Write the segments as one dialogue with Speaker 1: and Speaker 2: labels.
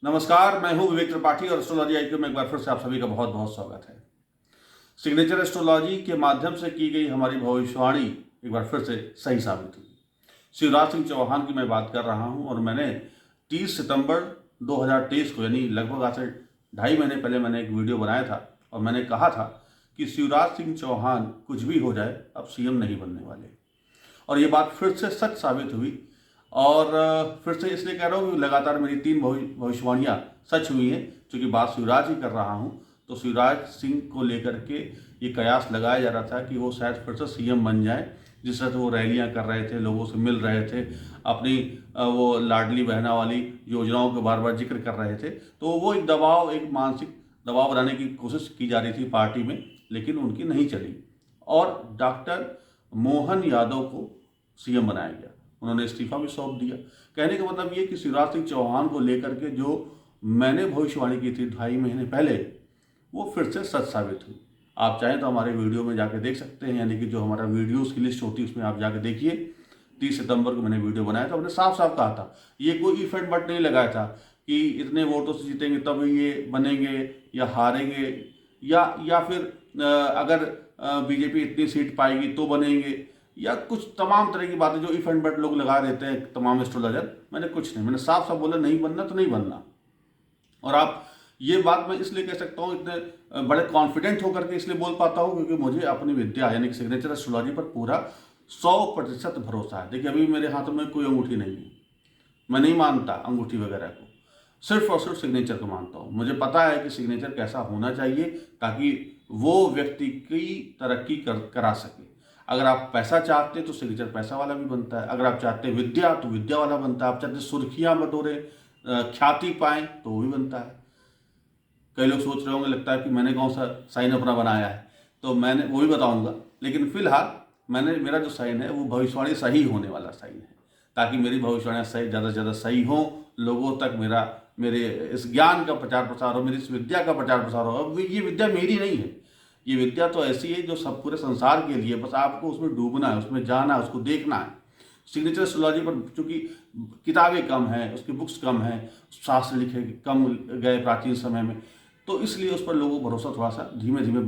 Speaker 1: नमस्कार, मैं हूं विवेक त्रिपाठी और एस्ट्रोलॉजी आईक्यू में एक बार फिर से आप सभी का बहुत बहुत स्वागत है। सिग्नेचर एस्ट्रोलॉजी के माध्यम से की गई हमारी भविष्यवाणी एक बार फिर से सही साबित हुई। शिवराज सिंह चौहान की मैं बात कर रहा हूं और मैंने 30 सितंबर 2023 को यानी लगभग आज से 2.5 महीने पहले मैंने एक वीडियो बनाया था और मैंने कहा था कि शिवराज सिंह चौहान कुछ भी हो जाए अब सीएम नहीं बनने वाले, और ये बात फिर से सच साबित हुई। और फिर से इसलिए कह रहा हूँ कि लगातार मेरी 3 भविष्यवाणियाँ सच हुई हैं, क्योंकि बात शिवराज ही कर रहा हूँ। तो शिवराज सिंह को लेकर के ये कयास लगाया जा रहा था कि वो शायद फिर से सीएम बन जाए। जिस तरह से वो रैलियाँ कर रहे थे, लोगों से मिल रहे थे, अपनी वो लाडली बहना वाली योजनाओं के बार बार जिक्र कर रहे थे, तो वो एक दबाव, एक मानसिक दबाव बनाने की कोशिश की जा रही थी पार्टी में, लेकिन उनकी नहीं चली और डॉक्टर मोहन यादव को सीएम बनाया गया। उन्होंने इस्तीफा भी सौंप दिया। कहने का मतलब ये कि शिवराज सिंह चौहान को लेकर के जो मैंने भविष्यवाणी की थी 2.5 महीने पहले, वो फिर से सच साबित हुई। आप चाहें तो हमारे वीडियो में जाके देख सकते हैं, यानी कि जो हमारा वीडियोस की लिस्ट होती है उसमें आप जाके देखिए। 30 सितंबर को मैंने वीडियो बनाया था, मैंने साफ साफ कहा था, ये कोई इफेक्ट बट नहीं लगाया था कि इतने वोटों से जीतेंगे तब ये बनेंगे या हारेंगे, या फिर अगर बीजेपी इतनी सीट पाएगी तो बनेंगे, या कुछ तमाम तरह की बातें जो इफ एंड बट लोग लगा देते हैं तमाम एस्ट्रोलॉजर। मैंने कुछ नहीं, मैंने साफ साफ बोला नहीं बनना तो नहीं बनना। और आप ये बात मैं इसलिए कह सकता हूँ, इतने बड़े कॉन्फिडेंट होकर के इसलिए बोल पाता हूँ क्योंकि मुझे अपनी विद्या यानी कि सिग्नेचर एस्ट्रोलॉजी पर पूरा 100% भरोसा है। देखिए, अभी मेरे हाथ में कोई अंगूठी नहीं है, मैं नहीं मानता अंगूठी वगैरह को, सिर्फ और सिर्फ सिग्नेचर को मानता हूँ। मुझे पता है कि सिग्नेचर कैसा होना चाहिए ताकि वो व्यक्ति की तरक्की करा सके। अगर आप पैसा चाहते हैं तो सिग्नेचर पैसा वाला भी बनता है, अगर आप चाहते हैं विद्या तो विद्या वाला बनता है, आप चाहते सुर्खियां बटोरे, ख्याति पाएं तो वो भी बनता है। कई लोग सोच रहे होंगे, लगता है कि मैंने कौन सा साइन अपना बनाया है, तो मैंने वो भी बताऊंगा। लेकिन फिलहाल मेरा जो साइन है वो भविष्यवाणी सही होने वाला साइन है, ताकि मेरी भविष्यवाणियाँ सही, ज़्यादा से ज़्यादा सही हों, लोगों तक मेरे इस ज्ञान का प्रचार प्रसार हो, मेरी इस विद्या का प्रचार प्रसार हो। अब ये विद्या मेरी नहीं है, ये विद्या तो ऐसी है जो सब पूरे संसार के लिए, बस आपको उसमें डूबना है, उसमें जाना है, उसको देखना है। सिग्नेचर एस्ट्रोलॉजी पर चूंकि किताबें कम हैं, उसकी बुक्स कम हैं, शास्त्र लिखे कम गए प्राचीन समय में, तो इसलिए उस पर लोगों को भरोसा थोड़ा सा धीमे धीमे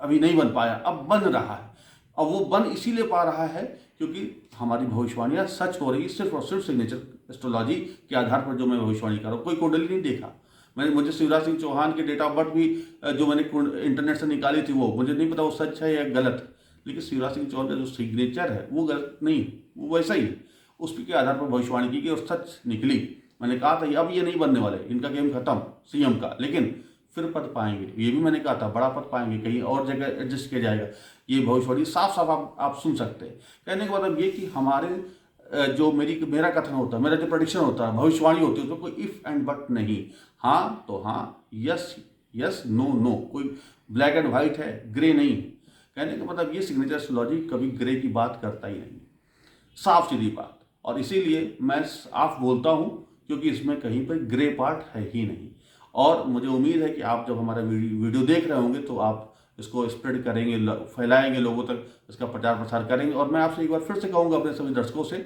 Speaker 1: अभी नहीं बन पाया, अब बन रहा है। और वो बन इसीलिए पा रहा है क्योंकि हमारी भविष्यवाणियाँ सच हो रही, सिर्फ और सिर्फ सिग्नेचर एस्ट्रोलॉजी के आधार पर जो मैं भविष्यवाणी कर रहा हूँ। कोई कुंडली नहीं देखा मुझे शिवराज सिंह चौहान की डेट ऑफ बर्थ भी जो मैंने इंटरनेट से निकाली थी, वो मुझे नहीं पता वो सच है या गलत, लेकिन शिवराज सिंह चौहान का जो सिग्नेचर है वो गलत नहीं, वो वैसा ही है। उसके आधार पर भविष्यवाणी की गई और सच निकली। मैंने कहा था अब ये नहीं बनने वाले, इनका गेम खत्म सीएम का, लेकिन फिर पद पाएंगे, ये भी मैंने कहा था, बड़ा पद पाएंगे, कहीं और जगह एडजस्ट किया जाएगा। ये भविष्यवाणी साफ साफ आप सुन सकते हैं। कहने का मतलब ये कि हमारे जो मेरा कथन होता है, मेरा जो प्रेडिक्शन होता है, भविष्यवाणी होती है, उसमें कोई इफ एंड बट नहीं। हाँ तो हाँ, यस यस, नो नो, कोई ब्लैक एंड व्हाइट है, ग्रे नहीं। कहने का मतलब ये सिग्नेचर एस्ट्रोलॉजी कभी ग्रे की बात करता ही नहीं, साफ सीधी बात। और इसीलिए मैं साफ बोलता हूँ क्योंकि इसमें कहीं पर ग्रे पार्ट है ही नहीं। और मुझे उम्मीद है कि आप जब हमारा वीडियो देख रहे होंगे तो आप इसको स्प्रेड करेंगे, फैलाएंगे, लोगों तक इसका प्रचार प्रसार करेंगे। और मैं आपसे एक बार फिर से कहूँगा अपने सभी दर्शकों से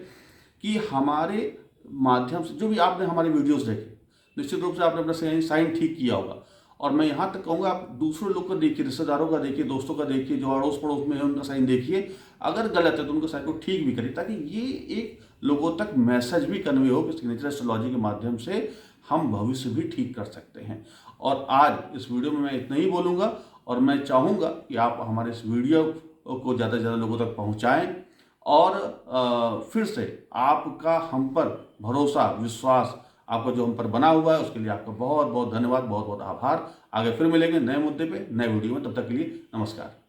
Speaker 1: कि हमारे माध्यम से जो भी आपने हमारे वीडियोस देखे, निश्चित रूप से आपने अपना साइन ठीक किया होगा। और मैं यहाँ तक कहूँगा आप दूसरे लोग का देखिए, रिश्तेदारों का देखिए, दोस्तों का देखिए, जो अड़ोस पड़ोस में है उनका साइन देखिए। अगर गलत है तो उनका साइन को ठीक भी करिए, ताकि ये एक लोगों तक मैसेज भी कन्वे हो कि सिग्नेचर एस्ट्रोलॉजी के माध्यम से हम भविष्य भी ठीक कर सकते हैं। और आज इस वीडियो में मैं इतना ही बोलूँगा और मैं चाहूँगा कि आप हमारे इस वीडियो को ज़्यादा से ज़्यादा लोगों तक पहुँचाएँ। और फिर से आपका हम पर भरोसा, विश्वास आपका जो हम पर बना हुआ है, उसके लिए आपका बहुत बहुत धन्यवाद, बहुत बहुत आभार। आगे फिर मिलेंगे नए मुद्दे पे, नए वीडियो में। तब तक के लिए नमस्कार।